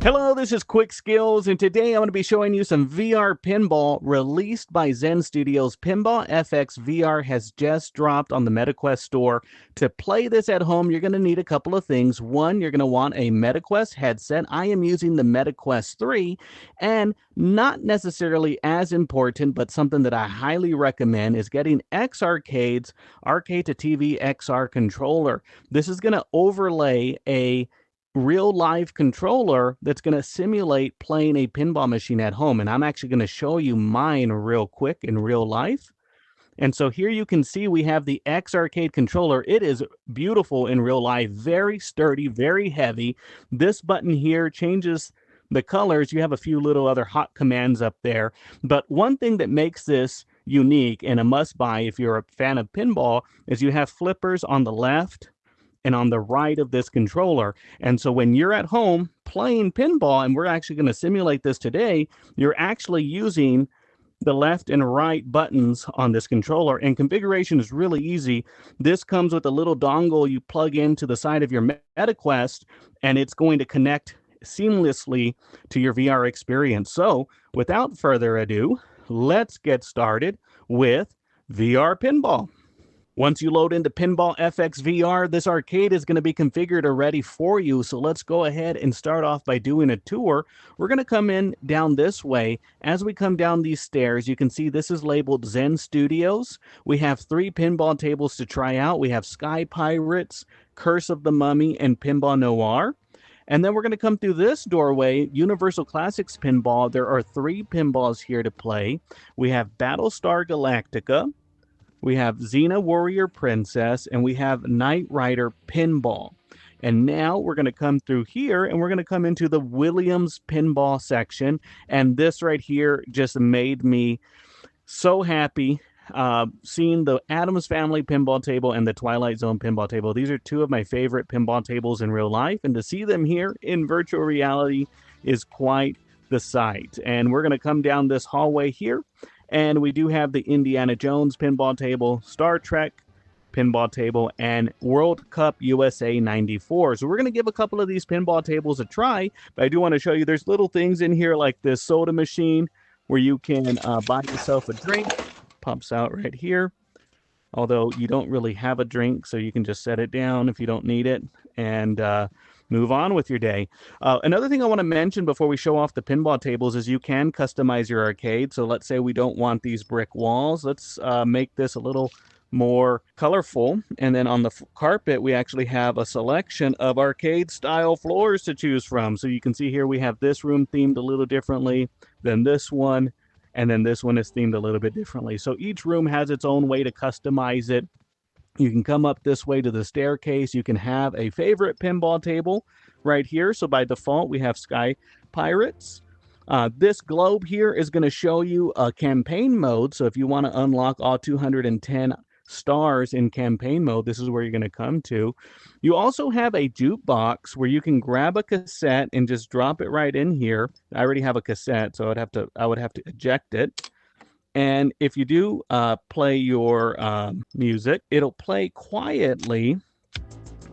Hello, this is Quickskillz, and today I'm going to be showing you some VR pinball released by Zen Studios. Pinball FX VR has just dropped on the MetaQuest store. To play this at home, you're going to need a couple of things. One, you're going to want a MetaQuest headset. I am using the MetaQuest 3, and not necessarily as important, but something that I highly recommend is getting X-Arcade's Arcade2TV-XR controller. This is going to overlay a real live controller that's going to simulate playing a pinball machine at home. And I'm actually going to show you mine real quick in real life. And so here you can see we have the X-Arcade controller. It is beautiful in real life, very sturdy, very heavy. This button here changes the colors. You have a few little other hot commands up there. But one thing that makes this unique and a must-buy if you're a fan of pinball is you have flippers on the left and on the right of this controller. And so when you're at home playing pinball, and we're actually going to simulate this today, you're actually using the left and right buttons on this controller, and configuration is really easy. This comes with a little dongle you plug into the side of your MetaQuest, and it's going to connect seamlessly to your VR experience. So without further ado, let's get started with VR pinball. Once you load into Pinball FX VR, this arcade is going to be configured already for you. So let's go ahead and start off by doing a tour. We're going to come in down this way. As we come down these stairs, you can see this is labeled Zen Studios. We have 3 pinball tables to try out. We have Sky Pirates, Curse of the Mummy, and Pinball Noir. And then we're going to come through this doorway, Universal Classics Pinball. There are 3 pinballs here to play. We have Battlestar Galactica, we have Xena Warrior Princess, and we have Knight Rider Pinball. And now we're going to come through here, and we're going to come into the Williams Pinball section. And this right here just made me so happy. Seeing the Addams Family pinball table and the Twilight Zone pinball table. These are 2 of my favorite pinball tables in real life. And to see them here in virtual reality is quite the sight. And we're going to come down this hallway here. And we do have the Indiana Jones pinball table, Star Trek pinball table, and World Cup USA 94. So we're going to give a couple of these pinball tables a try. But I do want to show you there's little things in here like this soda machine where you can buy yourself a drink. Pops out right here. Although you don't really have a drink, so you can just set it down if you don't need it. And move on with your day. Another thing I want to mention before we show off the pinball tables is you can customize your arcade. So let's say we don't want these brick walls. Let's make this a little more colorful. And then on the carpet, we actually have a selection of arcade style floors to choose from. So you can see here we have this room themed a little differently than this one. And then this one is themed a little bit differently. So each room has its own way to customize it. You can come up this way to the staircase. You can have a favorite pinball table right here. So by default, we have Sky Pirates. This globe here is going to show you a campaign mode. So if you want to unlock all 210 stars in campaign mode, this is where you're going to come to. You also have a jukebox where you can grab a cassette and just drop it right in here. I already have a cassette, so I would have to eject it. And if you do play your music, it'll play quietly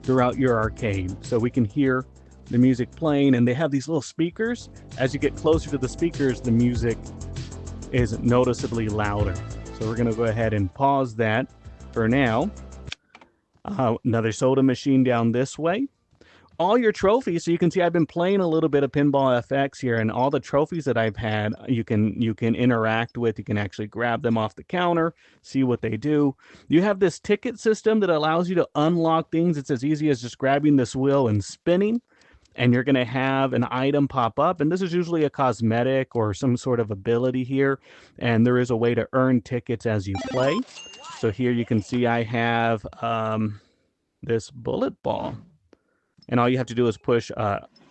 throughout your arcade. So we can hear the music playing, and they have these little speakers. As you get closer to the speakers, the music is noticeably louder. So we're going to go ahead and pause that for now. Another soda machine down this way. All your trophies, so you can see I've been playing a little bit of Pinball FX here, and all the trophies that I've had you can interact with. You can actually grab them off the counter, see what they do. You have this ticket system that allows you to unlock things. It's as easy as just grabbing this wheel and spinning, and you're going to have an item pop up, and this is usually a cosmetic or some sort of ability here, and there is a way to earn tickets as you play. So here you can see I have this bullet ball. And all you have to do is push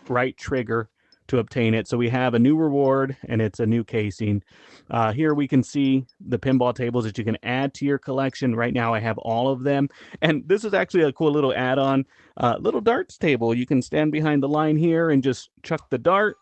right trigger to obtain it. So we have a new reward, and it's a new casing. Here we can see the pinball tables that you can add to your collection. Right now I have all of them. And this is actually a cool little add-on. Little darts table. You can stand behind the line here and just chuck the dart.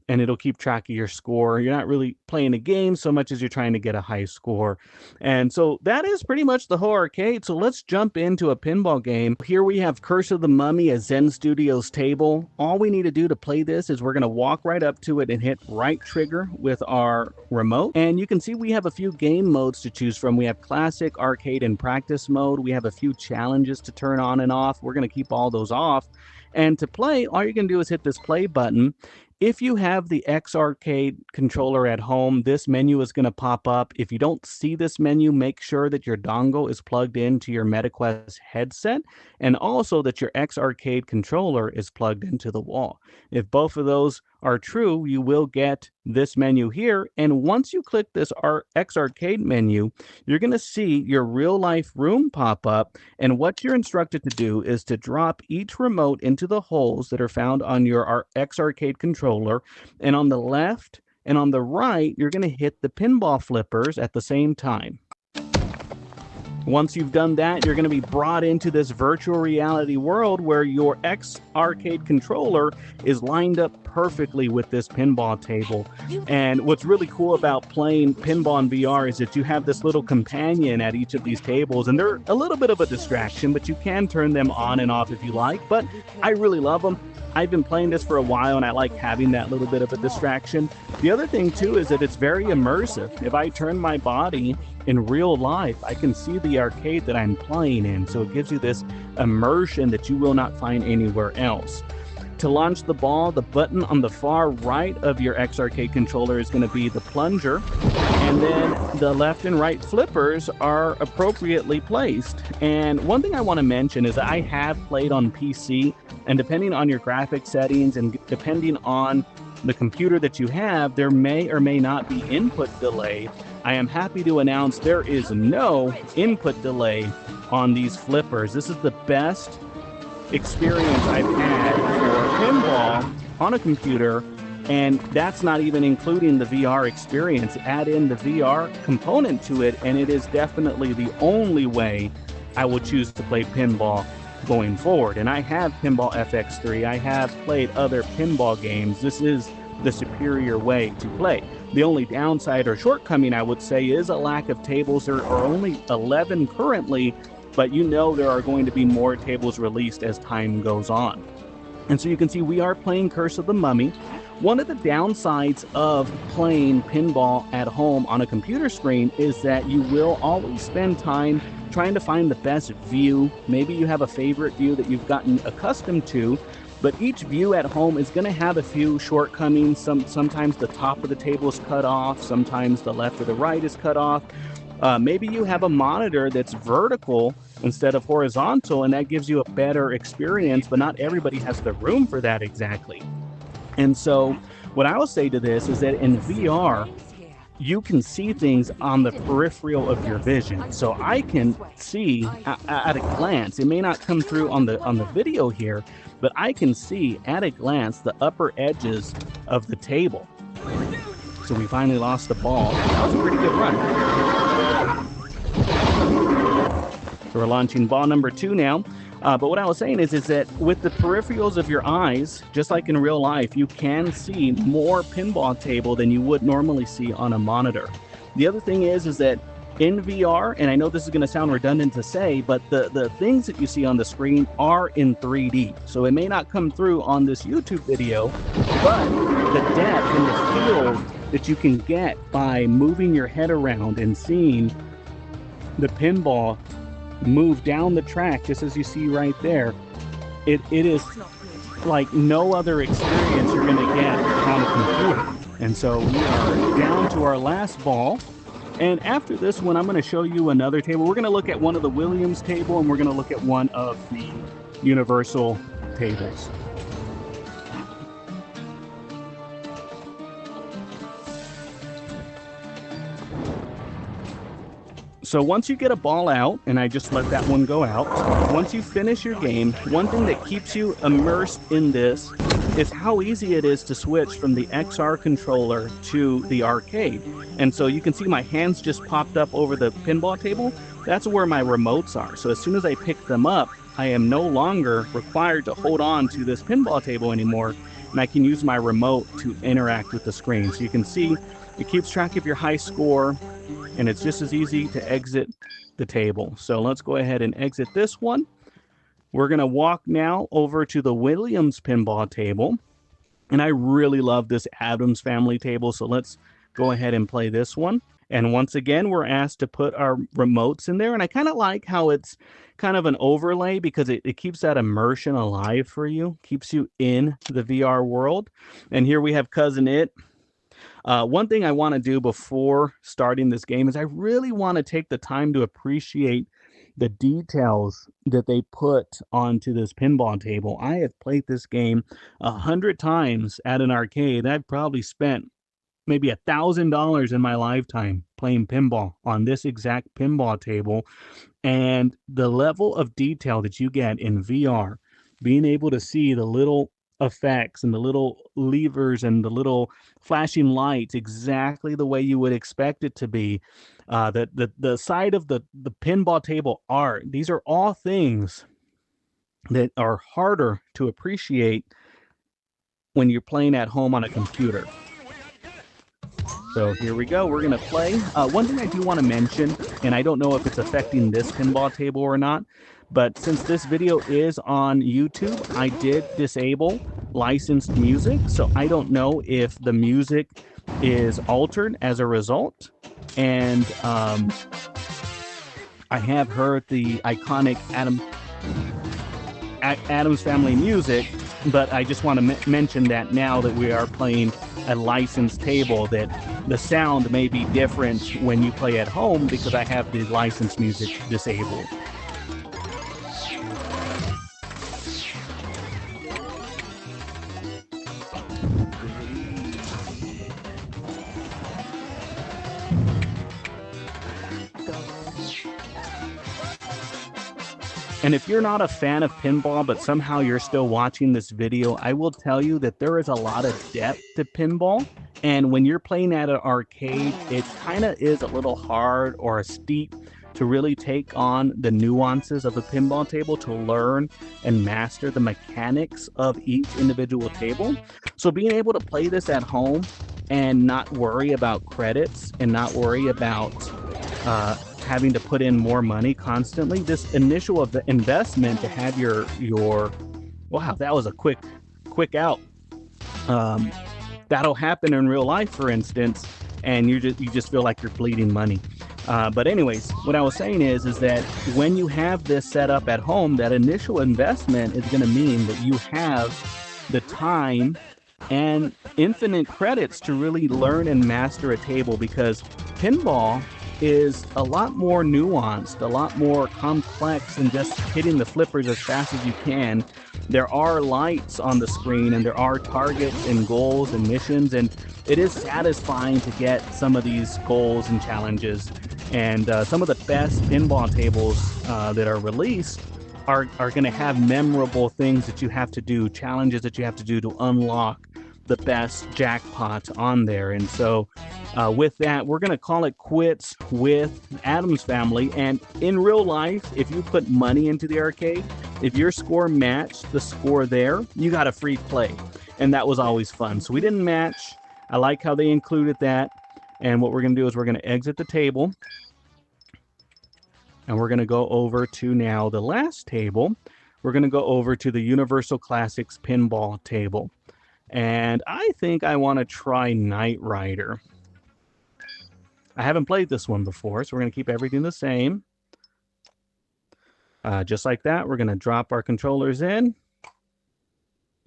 and it'll keep track of your score. You're not really playing a game so much as you're trying to get a high score. And so that is pretty much the whole arcade. So let's jump into a pinball game. Here we have Curse of the Mummy, a Zen Studios table. All we need to do to play this is we're going to walk right up to it and hit right trigger with our remote. And you can see we have a few game modes to choose from. We have classic, arcade, and practice mode. We have a few challenges to turn on and off. We're going to keep all those off. And to play, all you're going to do is hit this play button. If you have the X-Arcade controller at home, this menu is going to pop up. If you don't see this menu, make sure that your dongle is plugged into your MetaQuest headset, and also that your X-Arcade controller is plugged into the wall. If both of those are true, you will get this menu here. And once you click this X-Arcade menu, you're going to see your real life room pop up. And what you're instructed to do is to drop each remote into the holes that are found on your X-Arcade controller. And on the left and on the right, you're going to hit the pinball flippers at the same time. Once you've done that, you're going to be brought into this virtual reality world where your X-Arcade controller is lined up perfectly with this pinball table. And what's really cool about playing pinball in VR is that you have this little companion at each of these tables, and they're a little bit of a distraction, but you can turn them on and off if you like. But I really love them. I've been playing this for a while, and I like having that little bit of a distraction. The other thing, too, is that it's very immersive. If I turn my body in real life, I can see the arcade that I'm playing in, so it gives you this immersion that you will not find anywhere else. To launch the ball, the button on the far right of your X-Arcade controller is going to be the plunger, and then the left and right flippers are appropriately placed. And one thing I want to mention is that I have played on PC, and depending on your graphic settings and depending on the computer that you have, there may or may not be input delay. I am happy to announce there is no input delay on these flippers. This is the best experience I've had for pinball on a computer, and that's not even including the VR experience. Add in the VR component to it, and it is definitely the only way I will choose to play pinball going forward. And I have Pinball FX3. I have played other pinball games. This is the superior way to play. The only downside or shortcoming, I would say, is a lack of tables. There are only 11 currently, but you know there are going to be more tables released as time goes on. And so you can see we are playing Curse of the Mummy. One of the downsides of playing pinball at home on a computer screen is that you will always spend time trying to find the best view. Maybe you have a favorite view that you've gotten accustomed to, but each view at home is going to have a few shortcomings. Sometimes the top of the table is cut off. Sometimes the left or the right is cut off. Maybe you have a monitor that's vertical instead of horizontal, and that gives you a better experience, but not everybody has the room for that exactly. And so what I will say to this is that in VR, you can see things on the peripheral of your vision. So I can see at a glance, it may not come through on the video here, but I can see at a glance the upper edges of the table. So we finally lost the ball. That was a pretty good run. So we're launching ball number 2 now. But what I was saying is that with the peripherals of your eyes, just like in real life, you can see more pinball table than you would normally see on a monitor. The other thing is that in VR, and I know this is going to sound redundant to say, but the things that you see on the screen are in 3D. So it may not come through on this YouTube video, but the depth and the field that you can get by moving your head around and seeing the pinball move down the track, just as you see right there, it is like no other experience you're going to get on a computer. And so we are down to our last ball. And after this one, I'm going to show you another table. We're going to look at one of the Williams table, and we're going to look at one of the Universal tables. So once you get a ball out, and I just let that one go out, once you finish your game, one thing that keeps you immersed in this is how easy it is to switch from the XR controller to the arcade. And so you can see my hands just popped up over the pinball table. That's where my remotes are. So as soon as I pick them up, I am no longer required to hold on to this pinball table anymore. and I can use my remote to interact with the screen. So you can see it keeps track of your high score, and it's just as easy to exit the table. So let's go ahead and exit this one. We're going to walk now over to the Williams pinball table. And I really love this Addams family table, so let's go ahead and play this one. And once again, we're asked to put our remotes in there. And I kind of like how it's kind of an overlay because it keeps that immersion alive for you, keeps you in the VR world. And here we have Cousin It. One thing I want to do before starting this game is I really want to take the time to appreciate the details that they put onto this pinball table. I have played this game 100 times at an arcade. I've probably spent maybe $1,000 in my lifetime playing pinball on this exact pinball table. And the level of detail that you get in VR, being able to see the little effects and the little levers and the little flashing lights exactly the way you would expect it to be. The side of the pinball table art, these are all things that are harder to appreciate when you're playing at home on a computer. So here we go. We're going to play. One thing I do want to mention, and I don't know if it's affecting this pinball table or not, but since this video is on YouTube, I did disable licensed music. So I don't know if the music is altered as a result. And I have heard the iconic Addams Family music, but I just want to mention that now that we are playing a licensed table, that the sound may be different when you play at home because I have the licensed music disabled. And if you're not a fan of pinball, but somehow you're still watching this video, I will tell you that there is a lot of depth to pinball. And when you're playing at an arcade, it kind of is a little hard or steep to really take on the nuances of a pinball table, to learn and master the mechanics of each individual table. So being able to play this at home and not worry about credits and not worry about having to put in more money constantly, this initial of the investment to have your wow, that was a quick out. That'll happen in real life, for instance, and you just feel like you're bleeding money. But anyways, what I was saying is that when you have this set up at home, that initial investment is going to mean that you have the time and infinite credits to really learn and master a table, because pinball is a lot more nuanced, a lot more complex than just hitting the flippers as fast as you can. There are lights on the screen, and there are targets and goals and missions, and it is satisfying to get some of these goals and challenges. And some of the best pinball tables that are released are going to have memorable things that you have to do, challenges that you have to do to unlock the best jackpot on there. And so with that, we're going to call it quits with Addams Family. And in real life, if you put money into the arcade, if your score matched the score there, you got a free play. And that was always fun. So we didn't match. I like how they included that. And what we're going to do is we're going to exit the table. And we're going to go over to now the last table. We're going to go over to the Universal Classics pinball table. And I think I want to try Knight Rider. I haven't played this one before, so we're going to keep everything the same. Just like that, we're going to drop our controllers in.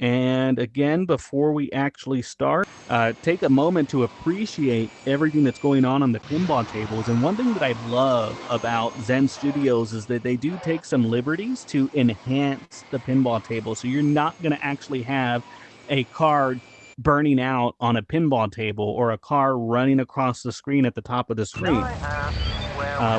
And again, before we actually start, take a moment to appreciate everything that's going on the pinball tables. And one thing that I love about Zen Studios is that they do take some liberties to enhance the pinball table. So you're not going to actually have a car burning out on a pinball table or a car running across the screen at the top of the screen.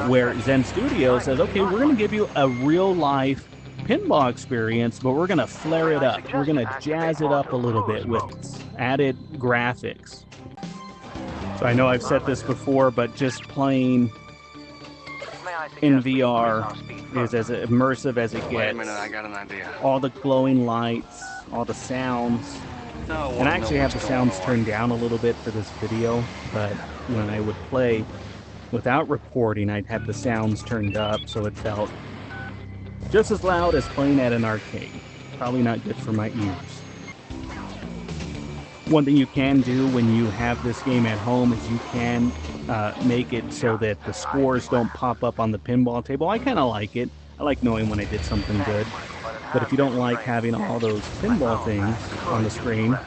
Where Zen Studios says, okay, we're going to give you a real-life pinball experience, but we're going to flare it up. We're going to jazz it up a little bit with added graphics. So I know I've said this before, but just playing in VR is as immersive as it gets. Wait a minute, I got an idea. All the glowing lights, all the sounds, And I actually have the sounds turned down a little bit for this video, but when I would play without recording, I'd have the sounds turned up so it felt just as loud as playing at an arcade. Probably not good for my ears. One thing you can do when you have this game at home is you can make it so that the scores don't pop up on the pinball table. I kind of like it. I like knowing when I did something good. But if you don't like having all those pinball things on the screen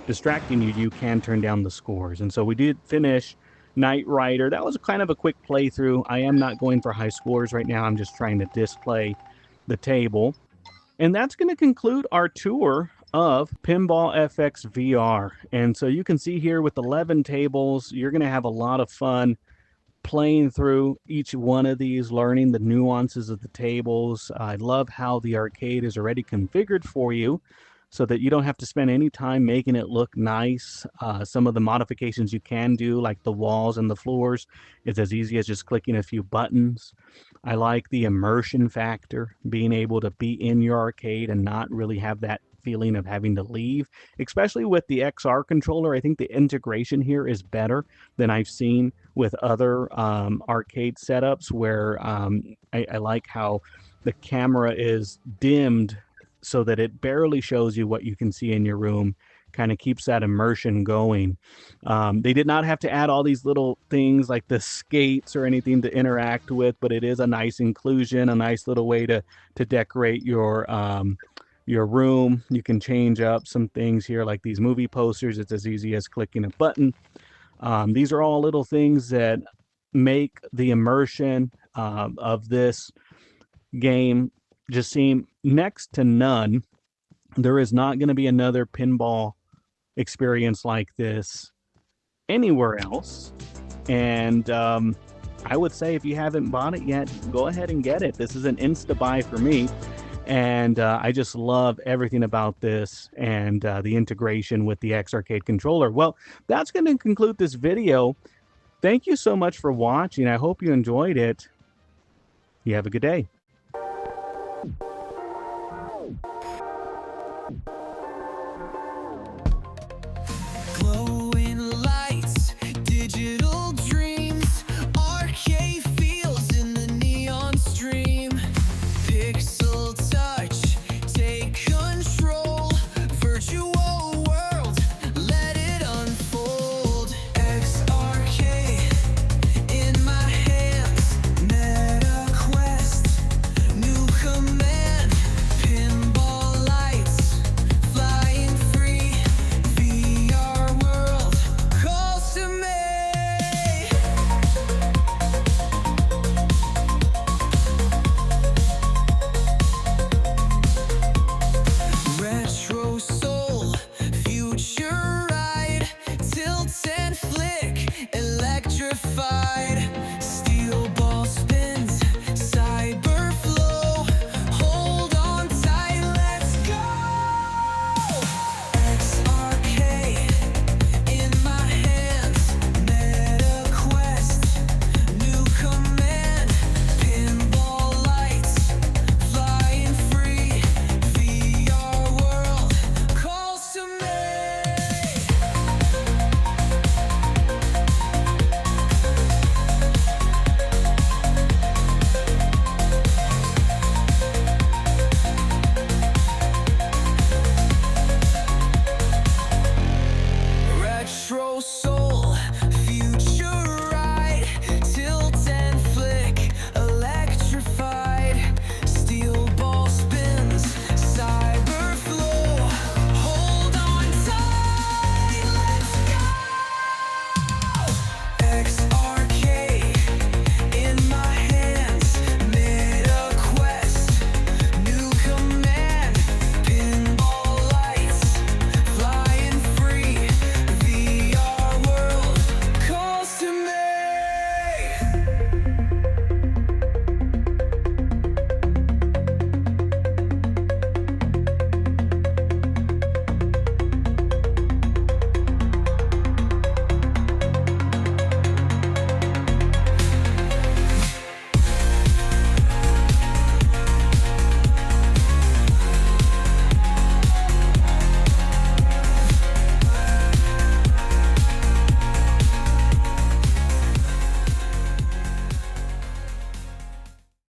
distracting you, you can turn down the scores. And so we did finish Knight Rider. That was kind of a quick playthrough. I am not going for high scores right now. I'm just trying to display the table. And that's going to conclude our tour of Pinball FX VR. And so you can see here with 11 tables, you're going to have a lot of fun playing through each one of these, learning the nuances of the tables. I love how the arcade is already configured for you so that you don't have to spend any time making it look nice. Some of the modifications you can do, like the walls and the floors, is as easy as just clicking a few buttons. I like the immersion factor, being able to be in your arcade and not really have that feeling of having to leave, especially with the XR controller. I think the integration here is better than I've seen with other arcade setups, where I like how the camera is dimmed so that it barely shows you what you can see in your room, kind of keeps that immersion going. They did not have to add all these little things like the skates or anything to interact with, but it is a nice inclusion, a nice little way to decorate your room. You can change up some things here, like these movie posters. It's as easy as clicking a button. These are all little things that make the immersion of this game just seem next to none. There is not going to be another pinball experience like this anywhere else. And I would say if you haven't bought it yet, go ahead and get it. This is an insta buy for me. And I just love everything about this and the integration with the X-Arcade controller. Well, that's going to conclude this video. Thank you so much for watching. I hope you enjoyed it. You have a good day.